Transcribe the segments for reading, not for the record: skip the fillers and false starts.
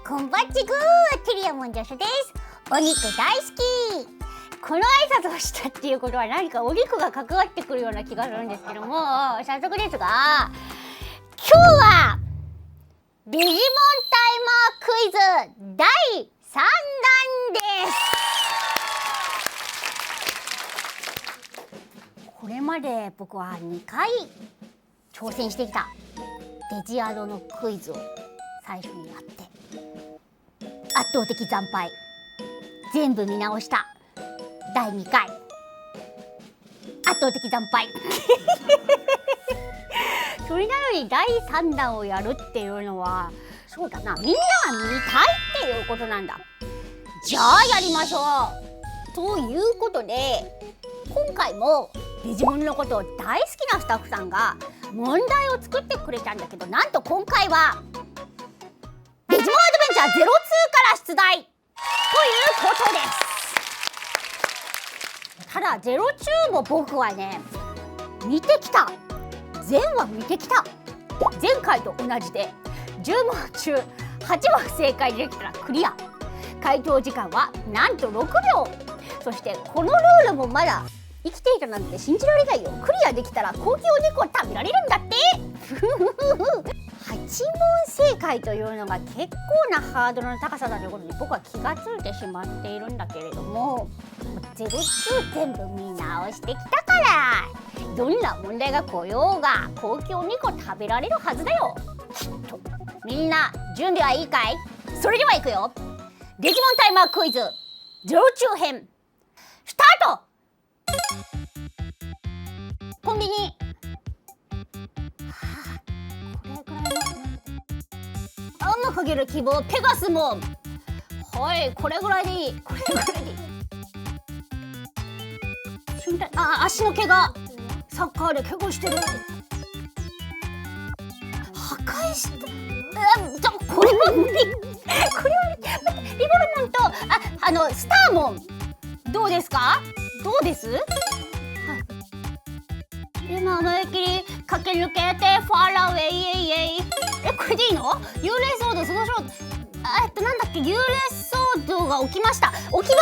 こんばんちぐー、テリアモンジョシュです。お肉大好き。この挨拶をしたっていうことは何かお肉が関わってくるような気がするんですけども、早速ですが、今日はデジモンタイマークイズ第3弾です。これまで僕は2回挑戦してきたデジアドのクイズを最初にやって圧倒的惨敗、全部見直した第2回圧倒的惨敗それなのに第3弾をやるっていうのは、そうだな、みんなが見たいっていうことなんだ。じゃあやりましょうということで、今回もデジモンのことを大好きなスタッフさんが問題を作ってくれたんだけど、なんと今回はデジモンアドベンチャー02から出題ということです。ただ02も僕はね、見てきた、全話見てきた。前回と同じで10問中8問正解できたらクリア。回答時間はなんと6秒。そしてこのルールもまだ生きていたなんて信じられないよ。クリアできたら高級お肉を食べられるんだって8問正解というのが結構なハードルの高さだということに僕は気がついてしまっているんだけれども、02全部見直してきたから、どんな問題が来ようが高級お肉を食べられるはずだよ、きっと。みんな準備はいいかい？それではいくよ。デジモンタイマークイズ02編スタート。コンビニ、これくらいのあんまかける希望ペガスモン。はい、これぐらいでいい、これぐらいでいい。身体、足の怪我、サッカーで怪我してる。破壊した、これは無理これはリボルモンとスターモンどうですか？どうです？はい、今思いっきり駆け抜けてファラウェイエイエイ。これでいいの？幽霊騒動、そのなんだっけ、幽霊騒動が起きました。待って、きっ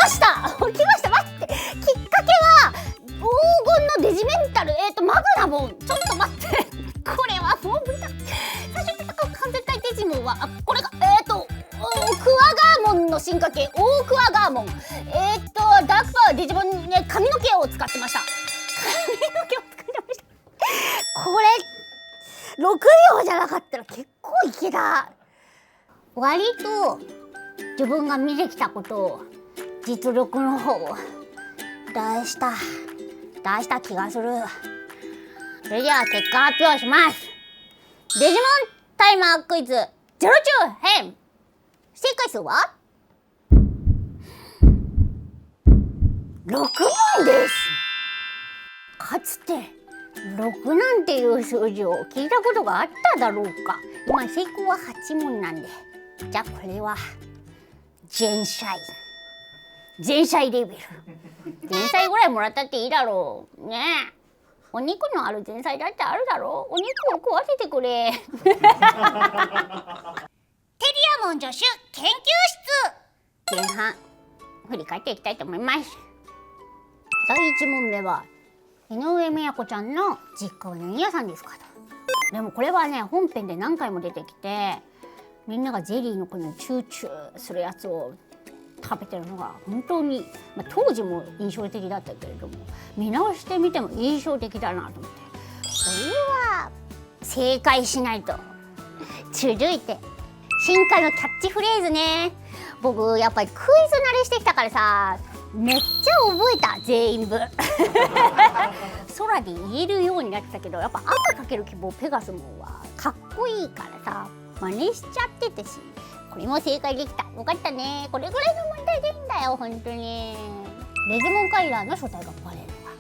かけは黄金のデジメンタル、マグナモン。ちょっと待ってこれはもう無理だ。最初に戦う完全体デジモンはこれがクワガーモンの進化系、オークワガーモン。ダークパワーデジモンね、髪の毛を使ってました。これ6秒じゃなかったら結構いけた。割と自分が見てきたことを、実力の方を出した気がする。それでは結果発表します。デジモンタイマークイズ02編、正解数は6問です。かつて6なんていう数字を聞いたことがあっただろうか。今成功は8問なんで、じゃあこれは前菜レベル前菜ぐらいもらったっていいだろうね。え、お肉のある前菜だってあるだろう。お肉を食わせてくれテリアモン助手研究室、前半振り返っていきたいと思います。第1問目は井上美也子ちゃんの実家は何屋さんですかと。でもこれはね、本編で何回も出てきて、みんながゼリーのこのチューチューするやつを食べてるのが本当に、当時も印象的だったけれども、見直してみても印象的だなと思って、これは正解しないと。続いて進化のキャッチフレーズね。僕やっぱりクイズ慣れしてきたからさ、めっちゃ覚えた、全員分空で言えるようになってたけど、やっぱ赤かける希望ペガスモンはかっこいいからさ、真似しちゃってたし、これも正解できた。よかったね。これぐらいの問題でいいんだよ、本当に。デジモンカイラーの正体がバレるわ。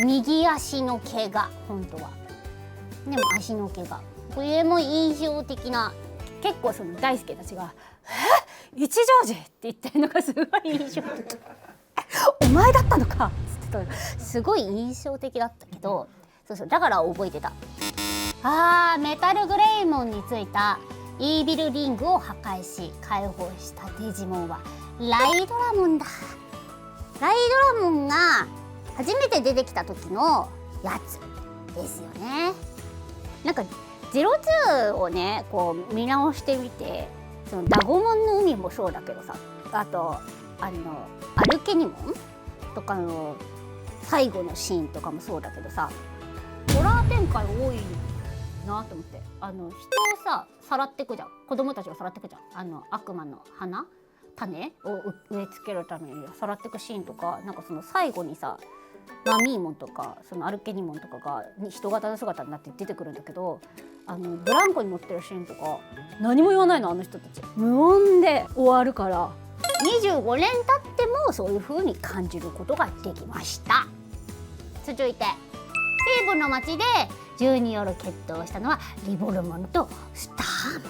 右足の怪我、本当は。でも足の怪我、これも印象的な。結構その大輔たちが「一条寺」って言ってるのがすごい印象的お前だったのかっつってた。すごい印象的だったけど、そうだから覚えてた。メタルグレイモンについたイービルリングを破壊し解放したデジモンはライドラモンだ。ライドラモンが初めて出てきた時のやつですよね。なんか02をねこう見直してみて、そのダゴモンの海もそうだけどさ、あとアルケニモンとかの最後のシーンとかもそうだけどさ、ホラー展開多いなと思って、人をささらってくじゃん、子供たちをさらってくじゃん、悪魔の種を植え付けるためにさらってくシーンとか、なんかその最後にさマミーモンとかそのアルケニモンとかが人型の姿になって出てくるんだけど、ブランコに乗ってるシーンとか何も言わないの、あの人たち無音で終わるから、25年経ってもそういう風に感じることができました。続いて西部の町で銃による決闘をしたのはリボルモンとスターモン。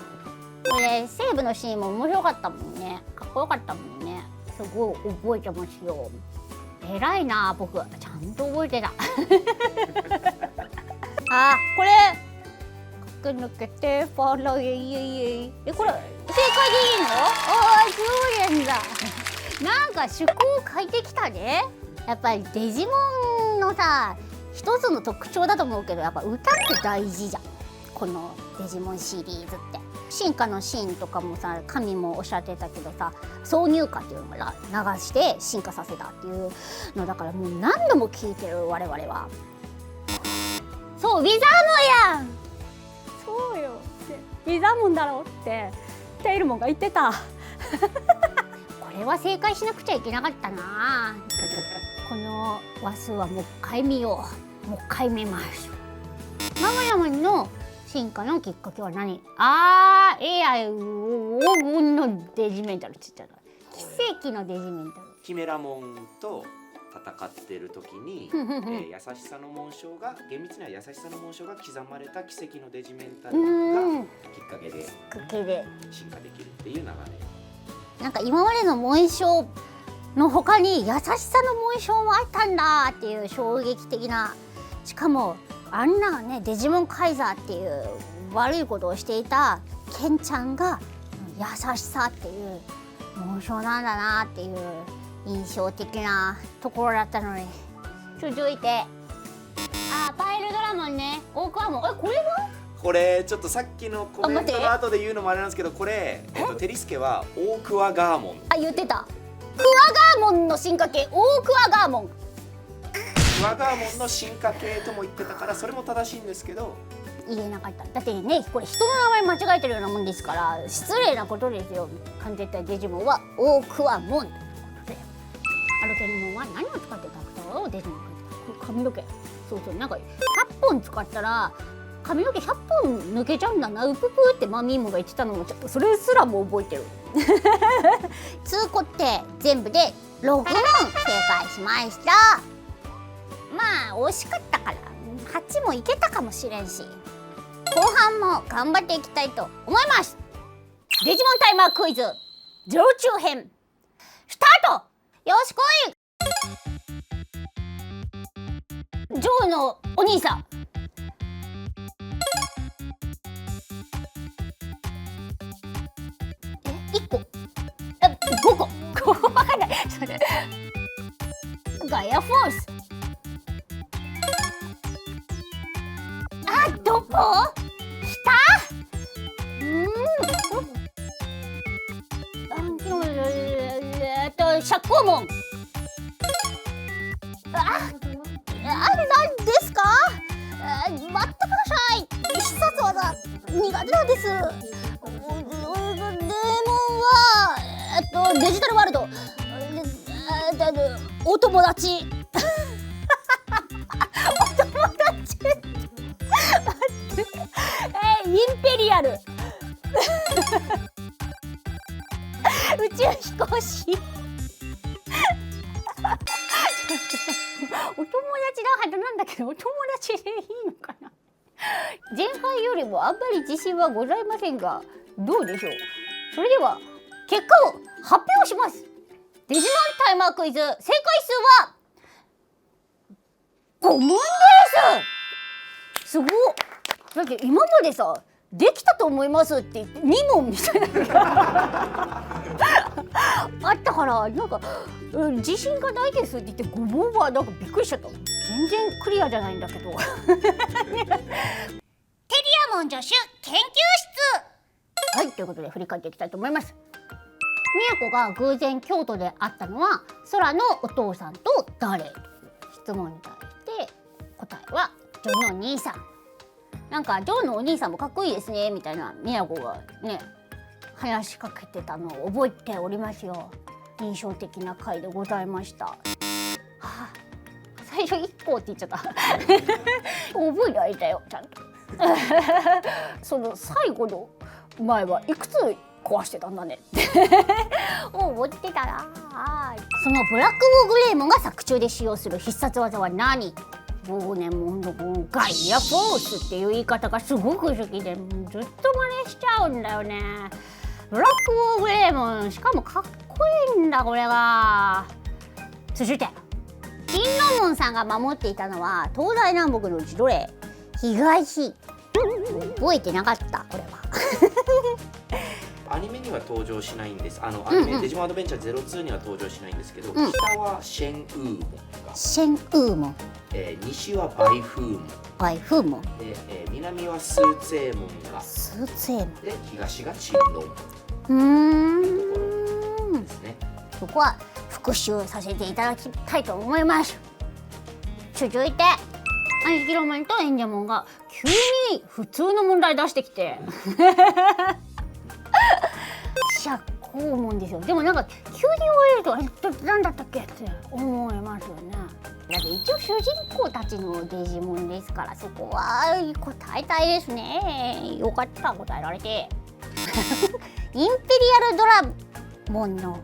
これ西部のシーンも面白かったもんね、かっこよかったもんね。すごい覚えてますよ。偉いな、僕ちゃんと覚えてたあ、これ駆け抜けてファライエイ、これ正解でいいの？ああ、そうなんだなんか趣向を変えてきたね。やっぱりデジモンのさ一つの特徴だと思うけど、やっぱ歌って大事じゃん、このデジモンシリーズって。進化のシーンとかもさ、神もおっしゃってたけどさ、挿入歌っていうのを流して進化させたっていうのだから、もう何度も聴いてる我々は。そう、ウィザーモンやん。そうよ、ウィザーモンだろってテイルモンが言ってたこれは正解しなくちゃいけなかったなこの話数はもう一回見よう。もう一回見ましょう。ママヤモンの進化のきっかけは何？AI のデジメンタルって言っちゃった。奇跡のデジメンタル。キメラモンと戦ってる時に、優しさの紋章が、厳密には優しさの紋章が刻まれた奇跡のデジメンタルがきっかけで進化できるっていう流れ。なんか今までの紋章の他に優しさの紋章もあったんだっていう衝撃的な、しかもあんなねデジモンカイザーっていう悪いことをしていたケンちゃんが優しさっていう紋章なんだなっていう印象的なところだったのに。続いてパイルドラモンね、オークアーモン。これちょっとさっきのコメントの後で言うのもあれなんですけど、これ、テリスケはオークワガーモン。言ってた。クワガーモンの進化系、オークワガーモン。クワガーモンの進化系とも言ってたから、それも正しいんですけど言えなかった。だってね、これ人の名前間違えてるようなもんですから失礼なことですよ。完全体デジモンはオークワモンということで、アルケニモンは何を使ってたかデジモンが書いてた。髪の毛、そうなんか100本使ったら髪の毛100本抜けちゃうんだな、うぷぷってマミーモが言ってたのも、ちょっとそれすらも覚えてる通個って全部で6問正解しました。まあ惜しかったから8もいけたかもしれんし、後半も頑張っていきたいと思います。デジモンタイマークイズゼロ中編スタート。よしこい、ジョーのお兄さん。1個5個わかんないそれガイアフォース。どこ？下？釈光門。何ですか？待ってください。必殺技苦手なんです。デーモンはデジタルワールド。お友達。お友達。インペリアル。宇宙飛行士。お友達のはずなんだけど、お友達でいいのかな。前半よりもあんまり自信はございませんが、どうでしょう。それでは結果を発表します。デジモンタイマークイズ正解数は5問です。すごっ。だって今までさできたと思いますって言って2問みたいなのがあったから、なんか、自信がないですって言って5問はなんかびっくりしちゃった。全然クリアじゃないんだけどテリアモン助手研究室。はい、ということで振り返っていきたいと思います。みやこが偶然京都で会ったのは空のお父さんと誰？質問に対して答えはジョのお兄さん。なんかジョのお兄さんもかっこいいですねみたいなみやこがね話しかけてたのを覚えておりますよ。印象的な回でございました。はあ、最初1個って言っちゃった覚えられたよちゃんとその最後の前はいくつ壊してたんだねって思ってたら、そのブラックウォーグレーモンが作中で使用する必殺技は何？ボーネモンのガイアフォースっていう言い方がすごく好きでずっと真似しちゃうんだよね。ブラックウォーグレーモンしかもかっこいいんだこれが。続いて金ロモンさんが守っていたのは東西南北のうちどれ？東。覚えてなかったこれはアニメには登場しないんです。アニメ、デジモンアドベンチャー02には登場しないんですけど、北はシェンウーモンが、シェンウーモン、西はバイフーモン、バイフーモンで、南はスーツエーモンが、スーツエーモンで東がチンロンですね。そこは復習させていただきたいと思います。続いて兄貴ロマンとエンジャモンが急に普通の問題出してきて釈放問ですよ。でもなんか急に言われると何だったっけって思いますよね。だって一応主人公たちのデジモンですから、そこは答えたいですね。よかった答えられてインペリアルドラモンの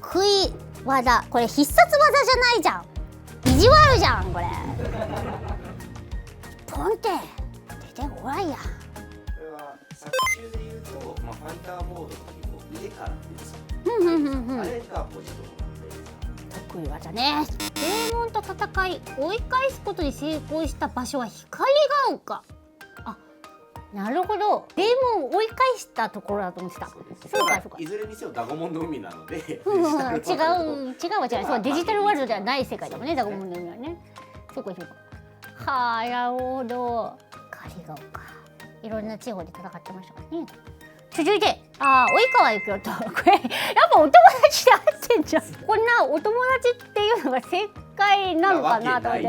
得意技、これ必殺技じゃないじゃん、意地悪じゃんこれポンって出てこないや。これは作中で言うと、ファイターモードの時こう腕からってですよ。あれがポジトロなんで得意技ね。デーモンと戦い追い返すことに成功した場所は光が丘。あ、なるほど、デーモンを追い返したところだと思ってた。そうかそうか。いずれにせよダゴモンの海なので違うわ、そうデジタルワールドではない世界だもんね、ダゴモンの海はね。そうかそうか。はあ、なるほど。光が丘、いろんな地方で戦ってましたからね。続いて及川幸雄とこれやっぱお友達で会ってんじゃん。こんなお友達っていうのが正解なのかなと思って、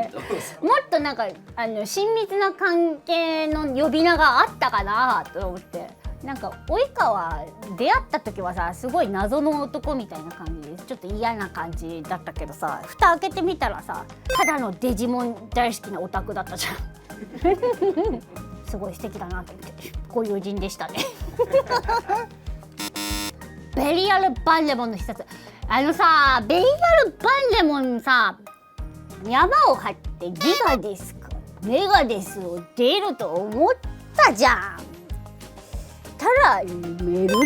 もっとなんか親密な関係の呼び名があったかなと思って。なんか及川出会った時はさ、すごい謎の男みたいな感じでちょっと嫌な感じだったけどさ、蓋開けてみたらさ、ただのデジモン大好きなオタクだったじゃんすごい素敵だなと思って、ご友人でしたねベリアル・バンレモンの必殺、さ、ベリアル・バンレモンさ、山を張ってギガデスかメガデスを出ると思ったじゃん。ただメルティング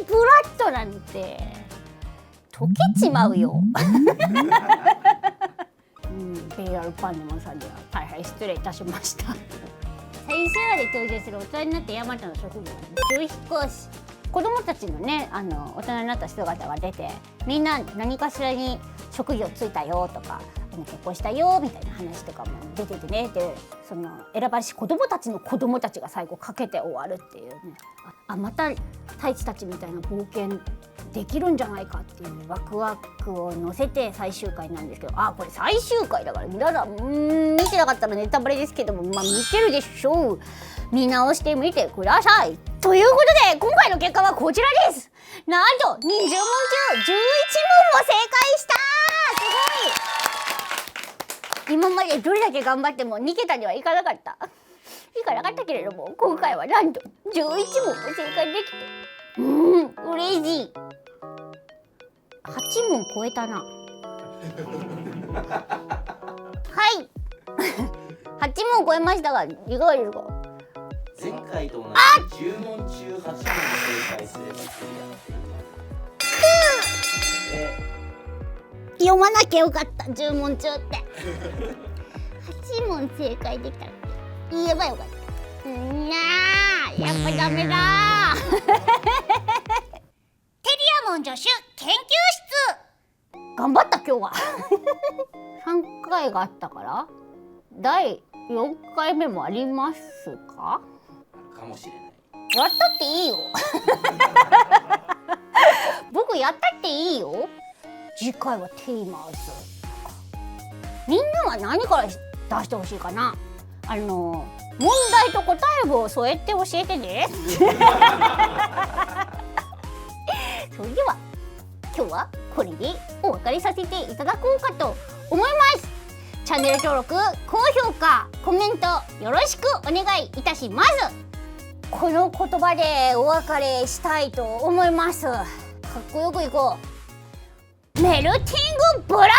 ブラッドなんて溶けちまうよベリアル・バンレモンさんには大変失礼いたしました最終話で登場する大人になったヤマトの職業は宇宙飛行士。子供たちのね、大人になった姿が出て、みんな何かしらに職業ついたよとか結婚したよみたいな話とかも出ててね。でその選ばれし子供たちの子供たちが最後かけて終わるっていうね、また太一たちみたいな冒険できるんじゃないかっていうワクワクを乗せて最終回なんですけど、これ最終回だから皆さん見てなかったらネタバレですけども、見てるでしょう。見直してみてください。ということで今回の結果はこちらです。なんと20問中11問も正解した。すごい。今までどれだけ頑張っても2桁にはいかなかったけれども、今回はなんと11問も正解できて嬉しい。8問超えたなはい8問超えましたがいかがですか。前回と同じ10問中8問正解すればクリア。読まなきゃよかった。10問中って8問正解できたら言えばよかった。やっぱダメだテリアモン助手研究室。頑張った今日は3回があったから第4回目もありますか？かもしれない。やったっていいよ僕やったっていいよ。次回はテーマーズ。みんなは何から出してほしいかな。問題と答えを添えて教えてねそれでは今日はこれでお別れさせていただこうかと思います。チャンネル登録、高評価、コメントよろしくお願いいたします。この言葉でお別れしたいと思います。かっこよくいこう。メルティングブラッド